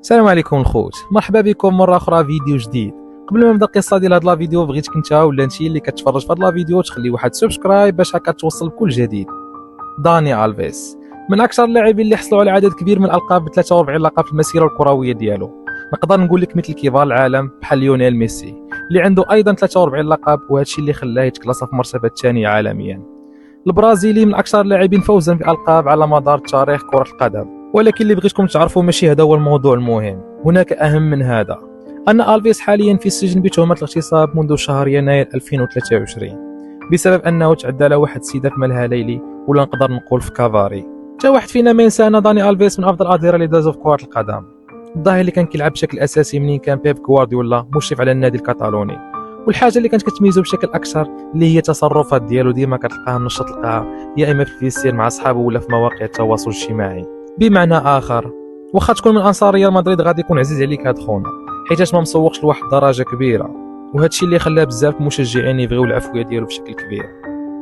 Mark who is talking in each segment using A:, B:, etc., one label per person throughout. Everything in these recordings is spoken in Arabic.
A: السلام عليكم الخوت، مرحبا بكم مره اخرى فيديو جديد. قبل ما نبدا القصه ديال هاد لا فيديو بغيتك انت ولا انت اللي كتفرج في هاد لا فيديو تخلي واحد سبسكرايب باش هكا توصل بكل جديد. داني ألفيس من اكثر اللاعبين اللي حصلوا على عدد كبير من الالقاب ب 43 لقب في المسيره الكرويه ديالو. نقدر نقول لك مثل كبار العالم بحال ليونيل ميسي اللي عنده ايضا 43 لقب، وهذا الشيء اللي خلاه يتكلاص في المرتبه الثانيه عالميا. البرازيلي من اكثر اللاعبين فوزا بالالقاب على مدار تاريخ كره القدم، ولكن اللي بغيتكم تعرفوا ماشي هذا هو الموضوع المهم، هناك أهم من هذا. أن ألفيس حاليا في السجن بتهمة الاغتصاب منذ شهر يناير 2023 بسبب أنه تعدى على واحد السيدة في ملهى ليلي، ولا نقدر نقول في كافاري. تا واحد فينا ما ينسى أن داني ألفيس من أفضل الأظهرة اللي دازوا في كرة القدم، الظاهر اللي كان كيلعب بشكل أساسي منين كان بيب غوارديولا مشرف على النادي الكتالوني. والحاجة اللي كانت كتميزه بشكل أكثر اللي هي التصرفات ديالو، ديما كتلقاه منشط، تلقاه يا إما في الفيسير مع أصحابه ولا في مواقع التواصل الاجتماعي. بمعنى اخر، واخا تكون من انصار ريال مدريد غادي يكون عزيز عليك هاد خونا حيتاش ما مسوقش لواحد الدرجه كبيره، وهذا الشيء اللي خلاه بزاف المشجعين يبغيو العفويه ديالو بشكل كبير.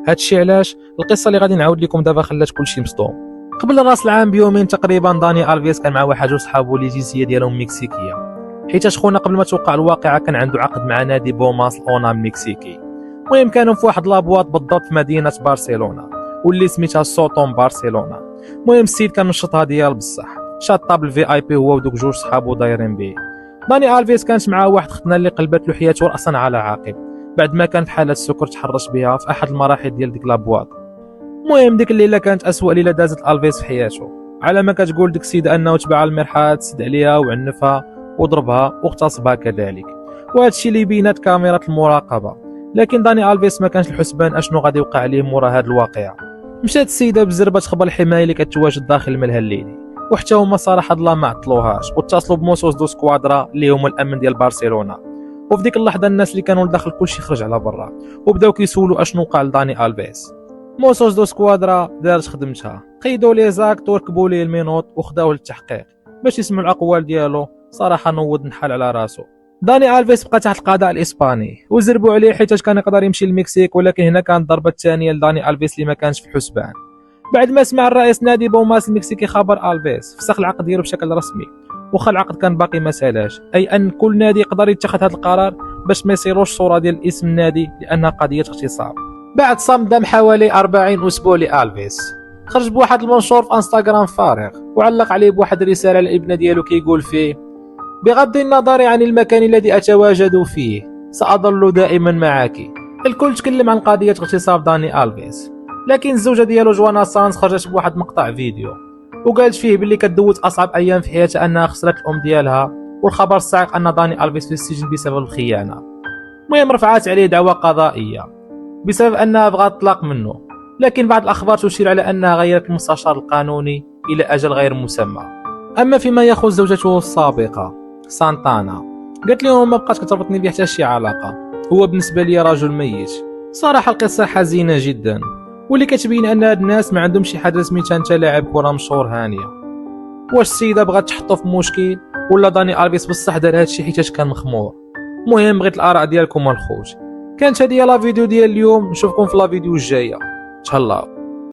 A: هاد الشيء علاش القصه اللي غادي نعاود لكم دابا خلات كلشي مصدوم. قبل راس العام بيومين تقريبا داني ألفيس كان مع واحد جوج صحابو اللي الجنسيه ديالهم مكسيكيه، حيتاش خونا قبل ما توقع الواقعه كان عنده عقد مع نادي بوماس الاونا المكسيكي. المهم كانوا في واحد لابواط بالضبط في مدينه برشلونه واللي سميتها سوتون برشلونه. المهم السيد كان نشطها ديال بصح شاطه بالفي اي بي هو ودوك جوج صحابو دايرين بيه. داني ألفيس كانت معاه واحد ختنا اللي قلبت له حياته راسا على عقب بعد ما كان في حاله السكر تحرش بها في احد المراحل ديال ديك لابواط. المهم ديك الليله كانت اسوأ ليله دازت ألفيس في حياته، على ما كتقول ديك السيده انه تبع المرحاض سد عليها وعنفها وضربها واغتصبها كذلك، وهذا الشيء اللي بينات كاميرات المراقبه. لكن داني ألفيس ما كانش الحسبان اشنو غادي يوقع عليه مورا هاد الواقعه. مشات السيده بزربه تخبر الحمايه اللي كتواجد داخل الملهى الليلي، وحتى هما صراحه الله ما عطلوهاش واتصلوا بموسوس دو سكوادرا اللي هما الامن ديال برشلونه. وفي ديك اللحظه الناس اللي كانوا لداخل كلشي خرج على برا وبداو كيسولوا اشنو وقع لداني ألفيس. موسوس دو سكوادرا دارت خدمتها، قيدوا لي زاكت وركبوا ليه المينوط وخداوه للتحقيق باش يسمعوا الاقوال ديالو. صراحه نوض نحال على راسو. داني ألفيس بقى تحت القضاء الاسباني وزربوا عليه حيت كان يقدر يمشي للمكسيك، ولكن هنا كانت الضربه الثانيه لداني ألفيس اللي ما كانش في الحسبان. بعد ما سمع الرئيس نادي بوماس المكسيكي خبر ألفيس فسخ العقد ديالو بشكل رسمي، وخا العقد كان باقي ما سالاش، اي ان كل نادي يقدر يتخذ هذا القرار باش ما يصيروش صوره ديال اسم النادي لانها قضيه اغتصاب. بعد صمدم حوالي 40 اسبوع لألفيس خرج بواحد المنشور في انستغرام فارغ وعلق عليه بواحد الرساله للابنه ديالو كيقول فيه: بغض النظر عن المكان الذي اتواجد فيه ساظل دائما معك. الكل تكلم عن قضيه اغتصاب داني ألفيس، لكن الزوجه ديالو جوانا سانز خرجت بواحد مقطع فيديو وقالت فيه باللي كدوز اصعب ايام في حياتها انها خسرت الام ديالها، والخبر الصاعق ان داني ألفيس في السجن بسبب الخيانه. المهم رفعت عليه دعوى قضائيه بسبب انها بغات تطلق منه، لكن بعض الاخبار تشير على انها غيرت المستشار القانوني الى اجل غير مسمى. اما فيما يخص زوجته السابقه سانتانا، قالت لهم ما بقات كتربطني به حتى شي علاقه، هو بالنسبه لي رجل ميت. صراحه القصه حزينه جدا، واللي كتبين ان هاد الناس ما عندهم شي حاجه سميتها انت لاعب كره مشهور هانيه. واش السيده بغات تحطو في مشكل ولا داني ألفيس بصح دار هادشي حيت كان مخمور؟ المهم بغيت الاراء ديالكم الخوت. كانت هذه لا فيديو ديال اليوم، نشوفكم في لا فيديو الجايه. تهلاو.